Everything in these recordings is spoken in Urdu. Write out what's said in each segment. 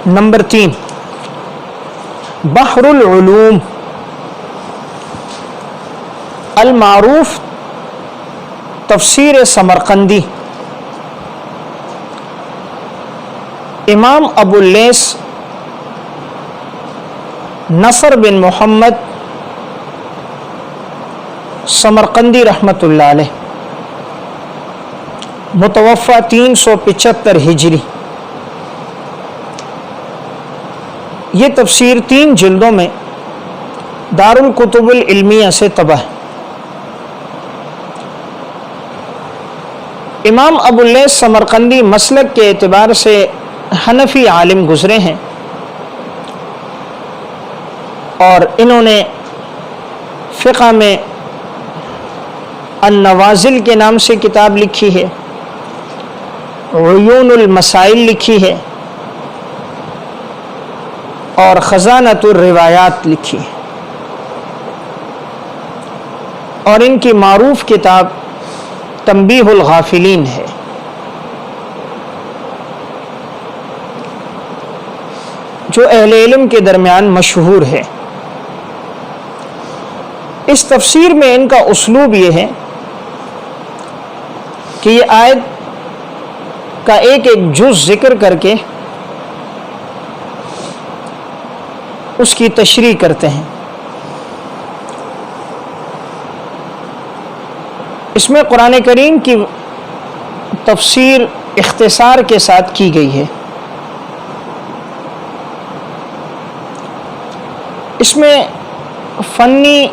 نمبر 3 بحر العلوم المعروف تفسیر سمرقندی، امام ابو اللیث نصر بن محمد سمرقندی رحمۃ اللہ علیہ، متوفی 375 ہجری۔ یہ تفسیر 3 جلدوں میں دارالکتب العلمیہ سے طبع ہے۔ امام ابو اللیث سمرقندی مسلک کے اعتبار سے حنفی عالم گزرے ہیں، اور انہوں نے فقہ میں النوازل کے نام سے کتاب لکھی ہے، عیون المسائل لکھی ہے، اور خزانۃ الروایات لکھی ہے، اور ان کی معروف کتاب تنبیہ الغافلین ہے۔ جو اہل علم کے درمیان مشہور ہے۔ اس تفسیر میں ان کا اسلوب یہ ہے کہ یہ آیت کا ایک ایک جز ذکر کر کے اس کی تشریح کرتے ہیں۔ اس میں قرآن کریم کی تفسیر اختصار کے ساتھ کی گئی ہے۔ اس میں فنی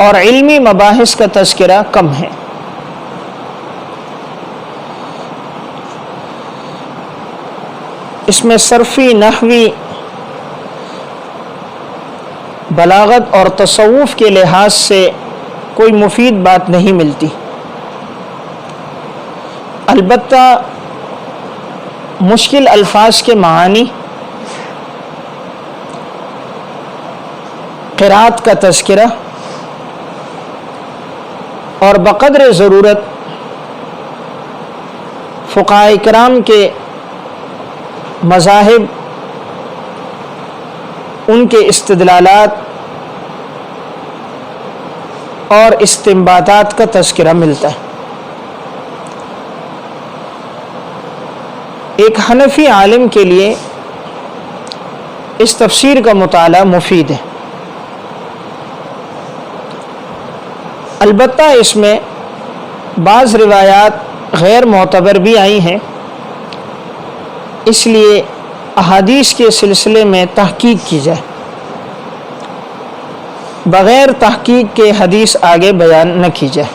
اور علمی مباحث کا تذکرہ کم ہے۔ اس میں صرفی، نحوی، بلاغت اور تصوف کے لحاظ سے کوئی مفید بات نہیں ملتی۔ البتہ مشکل الفاظ کے معانی، قرات کا تذکرہ، اور بقدر ضرورت فقہاء کرام کے مذاہب، ان کے استدلالات اور استنباطات کا تذکرہ ملتا ہے۔ ایک حنفی عالم کے لیے اس تفسیر کا مطالعہ مفید ہے۔ البتہ اس میں بعض روایات غیر معتبر بھی آئی ہیں، اس لیے احادیث کے سلسلے میں تحقیق کی جائے۔ بغیر تحقیق کے حدیث آگے بیان نہ کی جائے۔